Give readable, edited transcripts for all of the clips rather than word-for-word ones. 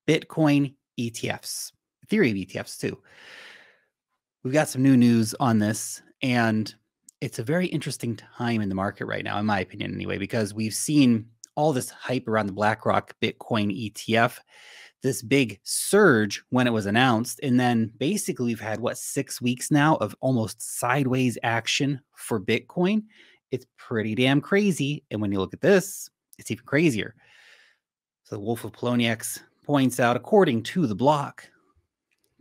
Bitcoin ETFs, Ethereum ETFs too. We've got some new news on this, and it's a very interesting time in the market right now, in my opinion anyway, because we've seen all this hype around the BlackRock Bitcoin ETF, this big surge when it was announced. And then basically we've had, 6 weeks now of almost sideways action for Bitcoin. It's pretty damn crazy. And when you look at this, it's even crazier. So the Wolf of Poloniex points out, according to the block,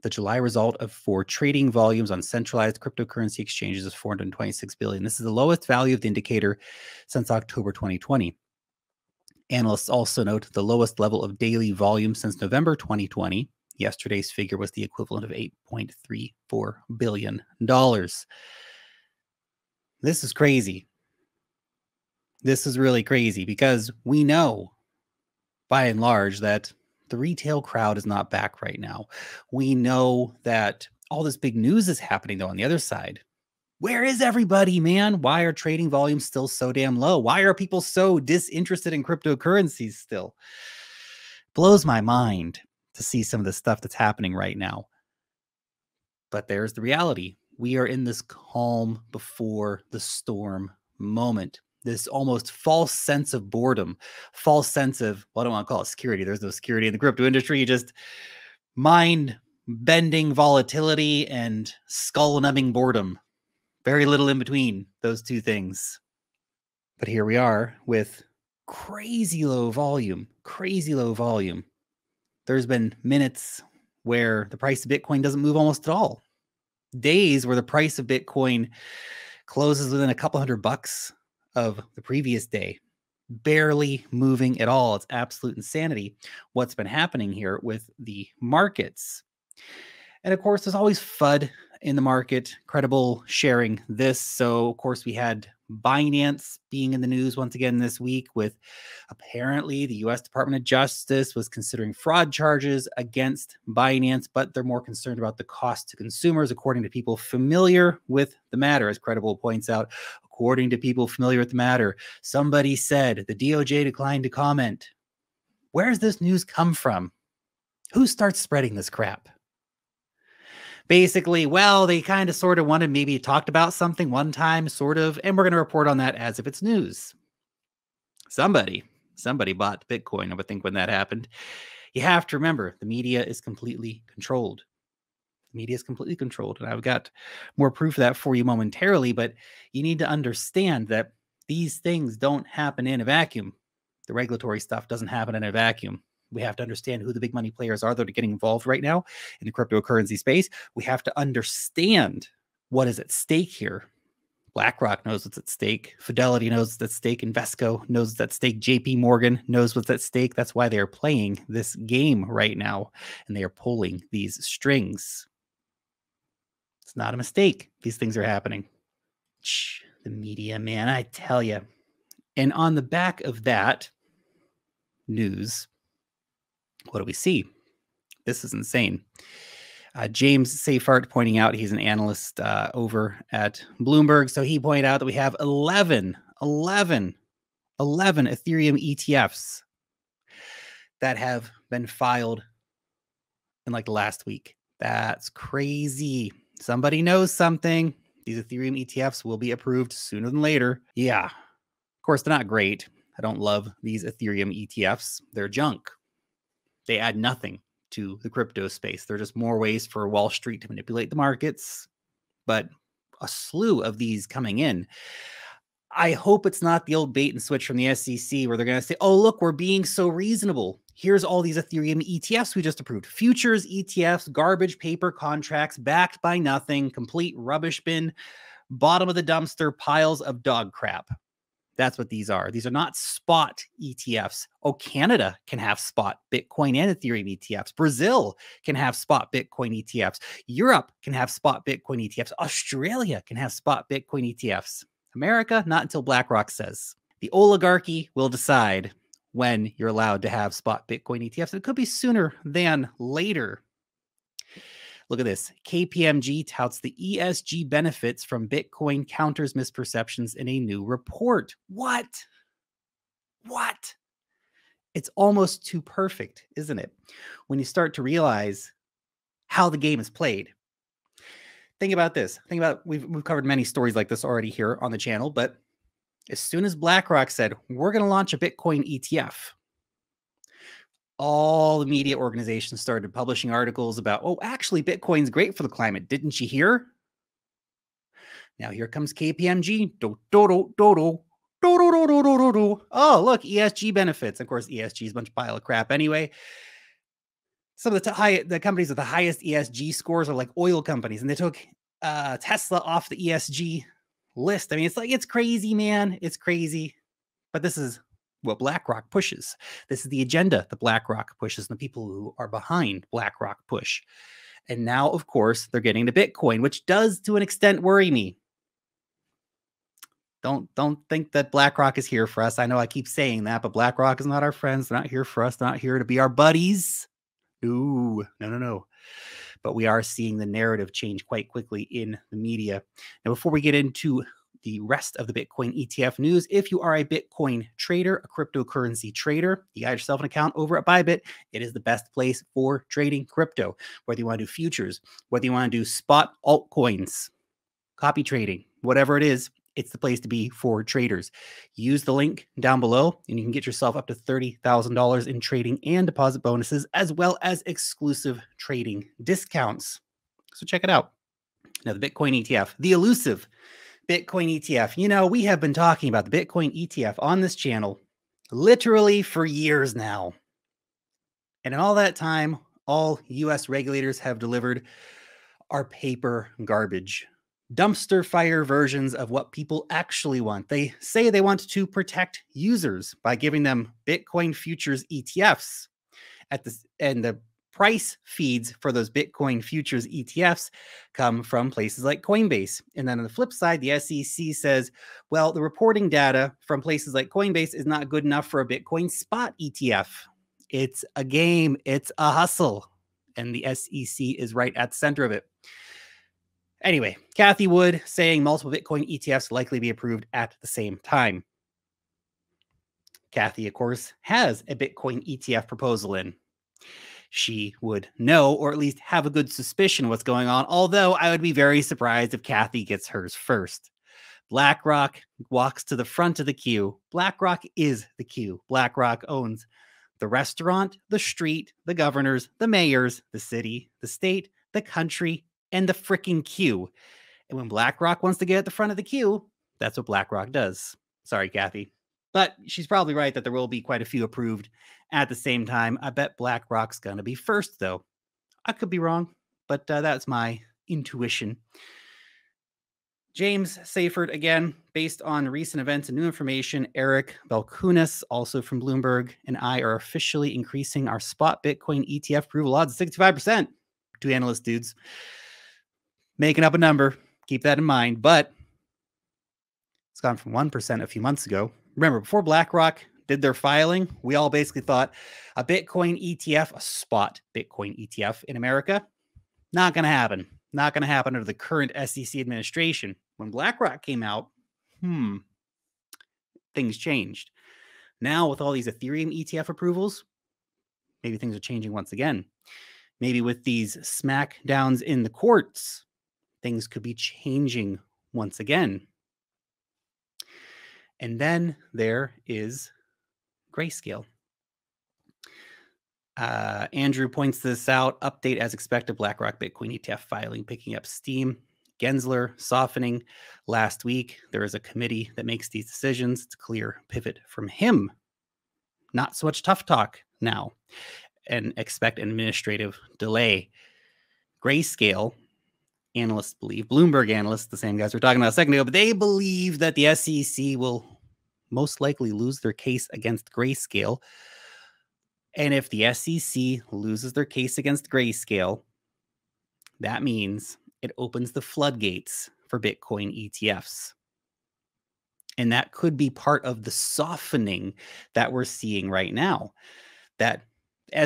the July result for trading volumes on centralized cryptocurrency exchanges is 426 billion. This is the lowest value of the indicator since October 2020. Analysts also note the lowest level of daily volume since November 2020. Yesterday's figure was the equivalent of $8.34 billion. This is crazy. This is really crazy because we know, by and large, that the retail crowd is not back right now. We know that all this big news is happening, though, on the other side. Where is everybody, man? Why are trading volumes still so damn low? Why are people so disinterested in cryptocurrencies still? Blows my mind to see some of the stuff that's happening right now. But there's the reality. We are in this calm before the storm moment. This almost false sense of boredom, false sense of, well, I don't want to call it security. There's no security in the crypto industry. Just mind-bending volatility and skull-numbing boredom. Very little in between those two things. But here we are with crazy low volume, crazy low volume. There's been minutes where the price of Bitcoin doesn't move almost at all. Days where the price of Bitcoin closes within a couple $100 of the previous day, barely moving at all. It's absolute insanity what's been happening here with the markets. And of course, there's always FUD in the market, credible sharing this. So of course, we had BINANCE being in the news once again this week with apparently the US Department of Justice was considering fraud charges against BINANCE, but they're more concerned about the cost to consumers, according to people familiar with the matter. As Credible points out, according to people familiar with the matter, somebody said the DOJ declined to comment. Where's this news come from? Who starts spreading this crap? Basically, well, they kind of sort of wanted, maybe talked about something one time, sort of, and we're going to report on that as if it's news. Somebody bought Bitcoin, I would think, when that happened. You have to remember, the media is completely controlled. The media is completely controlled, and I've got more proof of that for you momentarily, but you need to understand that these things don't happen in a vacuum. The regulatory stuff doesn't happen in a vacuum. We have to understand who the big money players are that are getting involved right now in the cryptocurrency space. We have to understand what is at stake here. BlackRock knows what's at stake. Fidelity knows what's at stake. Invesco knows what's at stake. JP Morgan knows what's at stake. That's why they are playing this game right now, and they are pulling these strings. It's not a mistake. These things are happening. The media, man, I tell you. And on the back of that news, what do we see? This is insane. James Seyfarth pointing out, he's an analyst over at Bloomberg. So he pointed out that we have 11 Ethereum ETFs that have been filed in like the last week. That's crazy. Somebody knows something. These Ethereum ETFs will be approved sooner than later. Yeah. Of course, they're not great. I don't love these Ethereum ETFs. They're junk. They add nothing to the crypto space. They're just more ways for Wall Street to manipulate the markets. But a slew of these coming in. I hope it's not the old bait and switch from the SEC where they're going to say, oh, look, we're being so reasonable. Here's all these Ethereum ETFs we just approved. Futures ETFs, garbage paper contracts, backed by nothing, complete rubbish bin, bottom of the dumpster piles of dog crap. That's what these are. These are not spot ETFs. Oh, Canada can have spot Bitcoin and Ethereum ETFs. Brazil can have spot Bitcoin ETFs. Europe can have spot Bitcoin ETFs. Australia can have spot Bitcoin ETFs. America, not until BlackRock says. The oligarchy will decide when you're allowed to have spot Bitcoin ETFs. It could be sooner than later. Look at this. KPMG touts the ESG benefits from Bitcoin, counters misperceptions in a new report. What? It's almost too perfect, isn't it? When you start to realize how the game is played. Think about this. Think about, we've covered many stories like this already here on the channel, but as soon as BlackRock said, we're going to launch a Bitcoin ETF, all the media organizations started publishing articles about, oh, actually, Bitcoin's great for the climate. Didn't you hear? Now here comes KPMG. Oh, look, ESG benefits. Of course, ESG is a bunch of pile of crap anyway. Some of the companies with the highest ESG scores are like oil companies, and they took Tesla off the ESG list. I mean, it's crazy, man. It's crazy. But this is what BlackRock pushes. This is the agenda that BlackRock pushes, and the people who are behind BlackRock push. And now, of course, they're getting to Bitcoin, which does, to an extent, worry me. Don't think that BlackRock is here for us. I know I keep saying that, but BlackRock is not our friends. They're not here for us. They're not here to be our buddies. Ooh, no. But we are seeing the narrative change quite quickly in the media. Now, before we get into the rest of the Bitcoin ETF news, if you are a Bitcoin trader, a cryptocurrency trader, you got yourself an account over at BYBIT. It is the best place for trading crypto. Whether you want to do futures, whether you want to do spot altcoins, copy trading, whatever it is, it's the place to be for traders. Use the link down below and you can get yourself up to $30,000 in trading and deposit bonuses, as well as exclusive trading discounts. So check it out. Now, the Bitcoin ETF, the elusive Bitcoin ETF. You know, we have been talking about the Bitcoin ETF on this channel literally for years now. And in all that time, all US regulators have delivered are paper garbage. Dumpster fire versions of what people actually want. They say they want to protect users by giving them Bitcoin futures ETFs and the price feeds for those Bitcoin futures ETFs come from places like Coinbase. And then on the flip side, the SEC says, well, the reporting data from places like Coinbase is not good enough for a Bitcoin spot ETF. It's a game. It's a hustle. And the SEC is right at the center of it. Anyway, Cathie Wood saying multiple Bitcoin ETFs likely be approved at the same time. Cathie, of course, has a Bitcoin ETF proposal in. She would know, or at least have a good suspicion of what's going on, although I would be very surprised if Cathie gets hers first. BlackRock walks to the front of the queue. BlackRock is the queue. BlackRock owns the restaurant, the street, the governors, the mayors, the city, the state, the country, and the freaking queue. And when BlackRock wants to get at the front of the queue, that's what BlackRock does. Sorry, Cathie. But she's probably right that there will be quite a few approved at the same time. I bet BlackRock's going to be first, though. I could be wrong, but that's my intuition. James Seyfert, again, based on recent events and new information, Eric Balkunas, also from Bloomberg, and I are officially increasing our spot Bitcoin ETF approval odds to 65%. Two analyst dudes making up a number. Keep that in mind. But it's gone from 1% a few months ago. Remember, before BlackRock did their filing, we all basically thought a Bitcoin ETF, a spot Bitcoin ETF in America, not going to happen. Not going to happen under the current SEC administration. When BlackRock came out, things changed. Now, with all these Ethereum ETF approvals, maybe things are changing once again. Maybe with these smackdowns in the courts, things could be changing once again. And then there is Grayscale. Andrew points this out. Update as expected. BlackRock Bitcoin ETF filing picking up steam. Gensler softening last week. There is a committee that makes these decisions. It's a clear pivot from him. Not so much tough talk now, and expect an administrative delay. Grayscale analysts believe, Bloomberg analysts, the same guys we were talking about a second ago, but they believe that the SEC will most likely lose their case against Grayscale. And if the SEC loses their case against Grayscale, that means it opens the floodgates for Bitcoin ETFs. And that could be part of the softening that we're seeing right now. That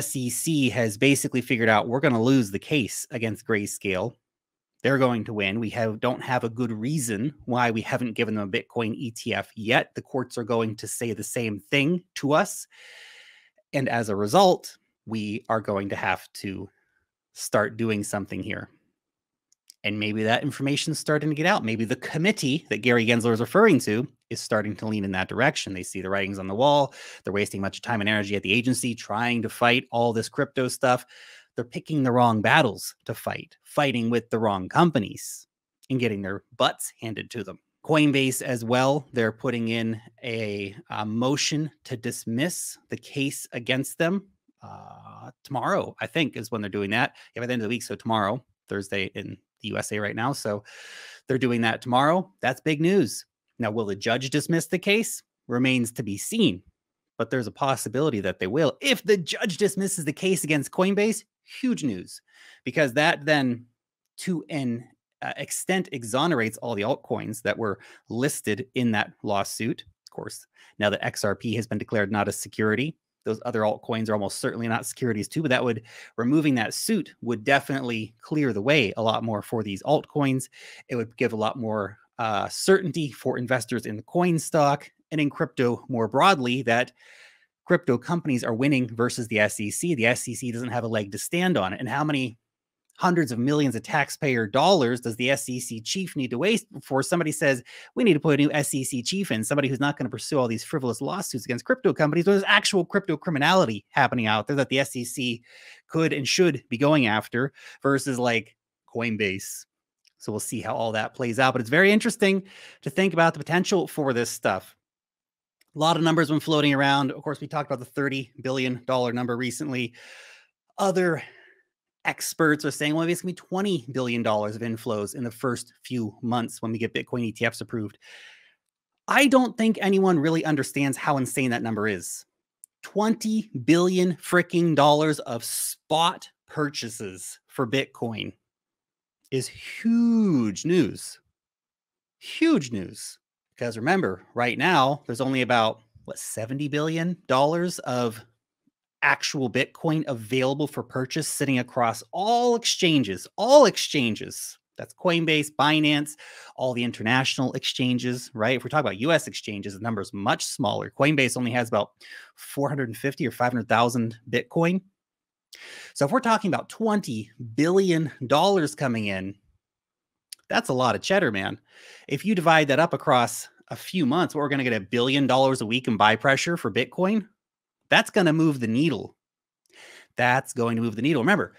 SEC has basically figured out we're going to lose the case against Grayscale. They're going to win. We don't have a good reason why we haven't given them a Bitcoin ETF yet. The courts are going to say the same thing to us. And as a result, we are going to have to start doing something here. And maybe that information is starting to get out. Maybe the committee that Gary Gensler is referring to is starting to lean in that direction. They see the writings on the wall. They're wasting much time and energy at the agency trying to fight all this crypto stuff. They're picking the wrong battles to fight, fighting with the wrong companies and getting their butts handed to them. Coinbase as well, they're putting in a motion to dismiss the case against them. Tomorrow, I think, is when they're doing that. Yeah, by the end of the week, so tomorrow, Thursday in the USA right now. So they're doing that tomorrow. That's big news. Now, will the judge dismiss the case? Remains to be seen. But there's a possibility that they will. If the judge dismisses the case against Coinbase, huge news, because that then to an extent exonerates all the altcoins that were listed in that lawsuit. Of course, now that XRP has been declared not a security, those other altcoins are almost certainly not securities too, but that would, removing that suit would definitely clear the way a lot more for these altcoins. It would give a lot more certainty for investors in the coin stock and in crypto more broadly, that crypto companies are winning versus the SEC. The SEC doesn't have a leg to stand on. And how many hundreds of millions of taxpayer dollars does the SEC chief need to waste before somebody says, we need to put a new SEC chief in, somebody who's not going to pursue all these frivolous lawsuits against crypto companies? There's actual crypto criminality happening out there that the SEC could and should be going after versus like Coinbase. So we'll see how all that plays out. But it's very interesting to think about the potential for this stuff. A lot of numbers been floating around. Of course, we talked about the $30 billion number recently. Other experts are saying, well, maybe it's going to be $20 billion of inflows in the first few months when we get Bitcoin ETFs approved. I don't think anyone really understands how insane that number is. $20 billion freaking dollars of spot purchases for Bitcoin is huge news. Huge news. Because remember, right now, there's only about, $70 billion of actual Bitcoin available for purchase sitting across all exchanges. That's Coinbase, BINANCE, all the international exchanges, right? If we're talking about US exchanges, the number is much smaller. Coinbase only has about 450 or 500,000 Bitcoin. So if we're talking about $20 billion coming in, that's a lot of cheddar, man. If you divide that up across a few months, we're going to get $1 billion a week in buy pressure for Bitcoin. That's going to move the needle. That's going to move the needle. Remember,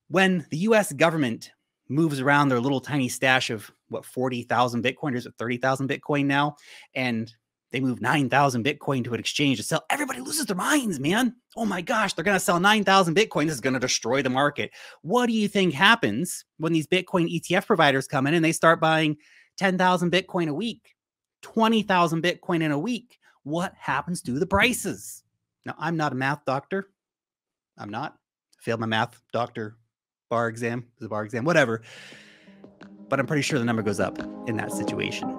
when the US government moves around their little tiny stash of 40,000 Bitcoin, there's 30,000 Bitcoin now, and they move 9,000 Bitcoin to an exchange to sell, everybody loses their minds, man. Oh my gosh, they're going to sell 9,000 Bitcoin. This is going to destroy the market. What do you think happens when these Bitcoin ETF providers come in and they start buying 10,000 Bitcoin a week, 20,000 Bitcoin in a week? What happens to the prices? Now, I'm not a math doctor. I'm not. Failed my math doctor bar exam, whatever. But I'm pretty sure the number goes up in that situation.